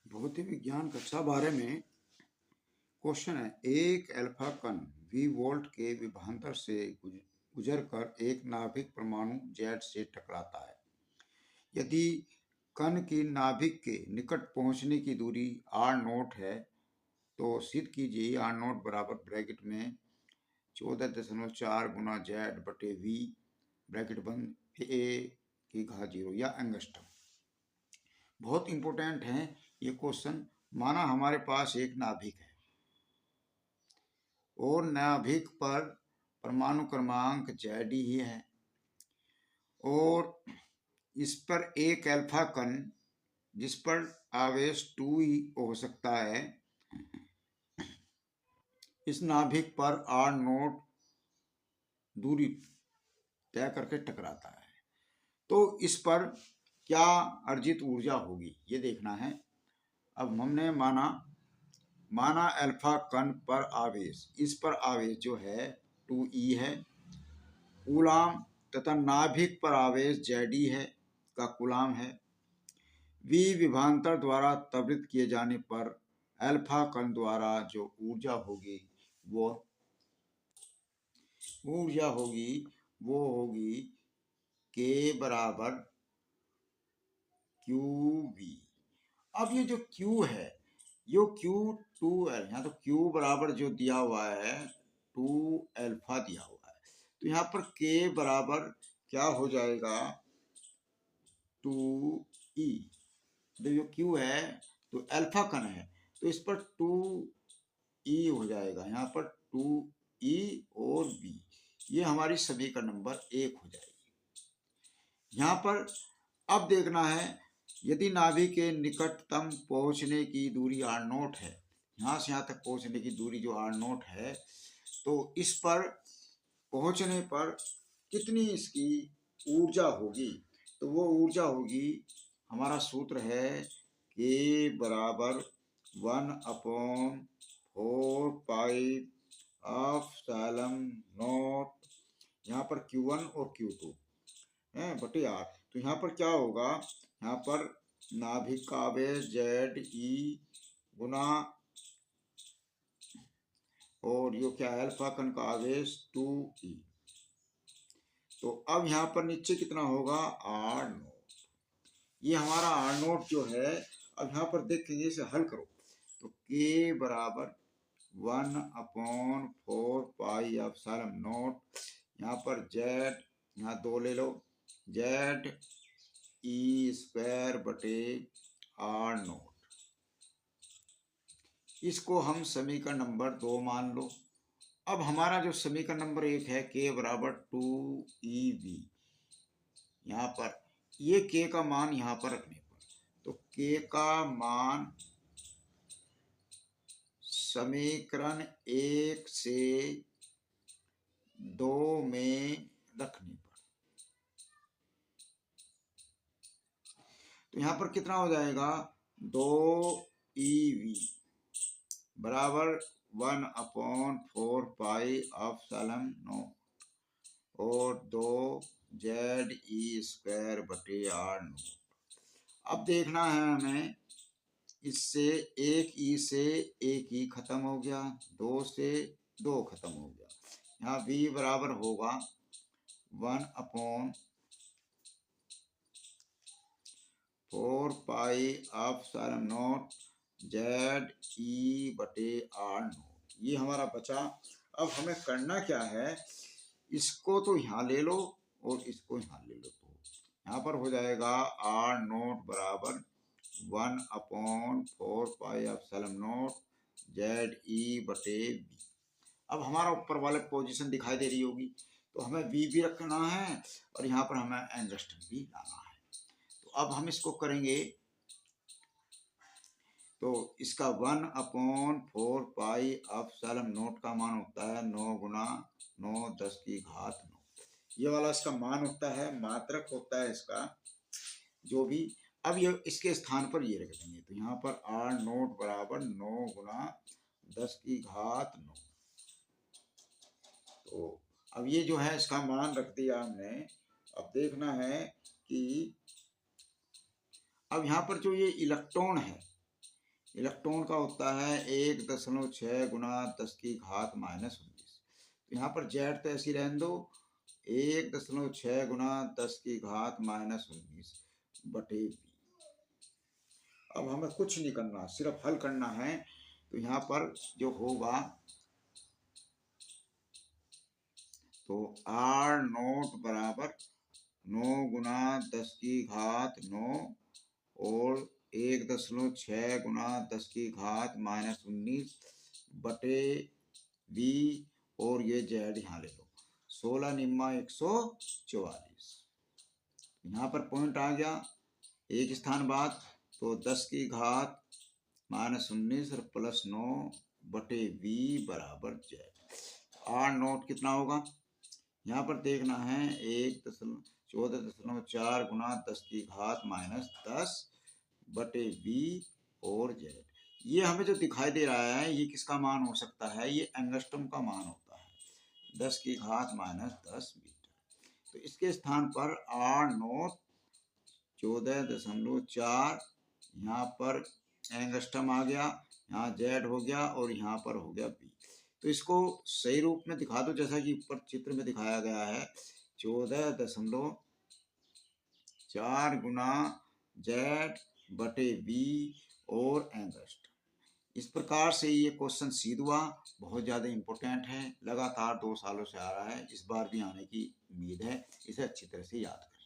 भौतिक विज्ञान कक्षा 12 में क्वेश्चन है, एक अल्फा कण V वोल्ट के विभवांतर से गुजरकर एक नाभिक परमाणु Z से टकराता है। यदि कण की नाभिक के निकट पहुंचने की दूरी r0 है तो सिद्ध कीजिए r0 बराबर ब्रैकेट में 14.4 गुना Z बटे V ब्रैकेट बंद a की घात 0 या एंगस्ट्रम। बहुत इंपॉर्टेंट है ये क्वेश्चन। माना हमारे पास एक नाभिक है और नाभिक पर परमाणु क्रमांक Z ही है और इस पर एक अल्फा कण जिस पर आवेश 2e हो सकता है, इस नाभिक पर r0 दूरी तय करके टकराता है तो इस पर क्या अर्जित ऊर्जा होगी ये देखना है। अब हमने माना अल्फा कण पर आवेश, इस पर आवेश जो है 2e है कूलाम तथा नाभिक पर आवेश Ze है का कूलाम है। V विभवांतर द्वारा त्वरित किए जाने पर अल्फा कण द्वारा जो ऊर्जा होगी वो होगी K बराबर QV। अब ये जो Q है यो Q2L, यहाँ तो Q बराबर जो दिया हुआ है 2 अल्फा दिया हुआ है तो यहाँ पर K बराबर क्या हो जाएगा 2E। जब जो Q है तो अल्फा कण है तो इस पर 2E हो जाएगा, यहाँ पर 2E और V, ये हमारी समीकरण नंबर 1 हो जाएगी। यहाँ पर अब देखना है यदि नाभिक के निकटतम पहुंचने की दूरी r0 है, यहाँ से यहाँ तक पहुंचने की दूरी जो r0 है तो इस पर पहुंचने पर कितनी इसकी ऊर्जा होगी, तो वो ऊर्जा होगी, हमारा सूत्र है K बराबर 1/4 पाई ऑफ सालम नॉट, यहाँ पर Q1 और Q2 है बटे R। तो यहाँ पर क्या होगा, यहाँ पर नाभिक का आवेश Ze गुना और यो क्या है अल्फा कण का आवेश 2e। तो अब यहाँ पर नीचे कितना होगा r0, ये हमारा r0 जो है। अब यहाँ पर देखेंगे इसे हल करो तो K बराबर 1/4 पाई एप्सिलॉन नॉट, यहाँ पर Z यहाँ 2 ले लो, Z E स्क्वायर बटे r0, इसको हम समीकरण नंबर 2 मान लो। अब हमारा जो समीकरण नंबर 1 है K बराबर 2EV, यहाँ पर ये K का मान यहाँ पर रखने पर तो K का मान समीकरण 1 से 2 में रखने पर तो यहाँ पर कितना हो जाएगा 2EV बराबर 1/4 पाई एप्सिलॉन नॉट और 2ZE स्क्वायर बटे r0। अब देखना है हमें, इससे एक E से एक E खत्म हो गया, 2 से 2 खत्म हो गया, यहाँ V बराबर होगा 1/4 पाई एप्सिलॉन नॉट ZE बटे r0, ये हमारा बचा। अब हमें करना क्या है, इसको तो यहाँ ले लो और इसको यहाँ ले लो, तो यहाँ पर हो जाएगा r0 बराबर 1/4 पाई एप्सिलॉन नॉट ZE बटे V। अब हमारा ऊपर वाले पोजीशन दिखाई दे रही होगी तो हमें V भी रखना है और यहाँ पर हमें एंगस्ट्रम भी लाना है। तो अब हम इसको करेंगे तो इसका 1/4 पाई एप्सिलॉन नॉट का मान होता है 9 गुना 9 10 की घात 9, ये वाला इसका मान होता है, मात्रक होता है इसका जो भी। अब ये इसके स्थान पर ये रख देंगे तो यहाँ पर r0 बराबर 9 गुना 10 की घात 9। तो अब ये जो है इसका मान रख दिया हमने। अब देखना है कि अब यहाँ पर जो ये इलेक्ट्रॉन है इलेक्ट्रॉन का होता है 1.6 गुना 10⁻⁻19। तो यहाँ पर जेड तो ऐसी रहने दो, 1.6 गुना 10⁻⁻19 बटे बी। अब हमें कुछ नहीं करना, सिर्फ हल करना है। तो यहाँ पर जो होगा तो आर नोट बराबर 9 गुना 10⁻9 और 1.6 गुना 10⁻⁻19 बटे बी, और ये जेड यहाँ ले लो 16 निम्मा 144। यहाँ पर पॉइंट आ गया एक स्थान बाद, तो 10⁻⁻19 और +9 बटे बी बराबर जेड। आर नोट कितना होगा यहाँ पर देखना है 14.4 गुना 10⁻10 बटे बी और जेड। ये हमें जो दिखाई दे रहा है ये किसका मान हो सकता है, ये एंगस्ट्रॉम का मान होता है 10⁻10 मीटर। तो इसके स्थान पर आर नोट 14.4, यहाँ पर एंगस्ट्रॉम आ गया, यहाँ जेड हो गया और यहाँ पर हो गया बी। तो इसको सही रूप में दिखा दो जैसा कि ऊपर चित्र में दिखाया गया है 14.4 गुना जेड बटे बी और एंगस्ट्रॉम। इस प्रकार से ये क्वेश्चन सीध हुआ, बहुत ज़्यादा इम्पोर्टेंट है, लगातार 2 सालों से आ रहा है, इस बार भी आने की उम्मीद है। इसे अच्छी तरह से याद करें।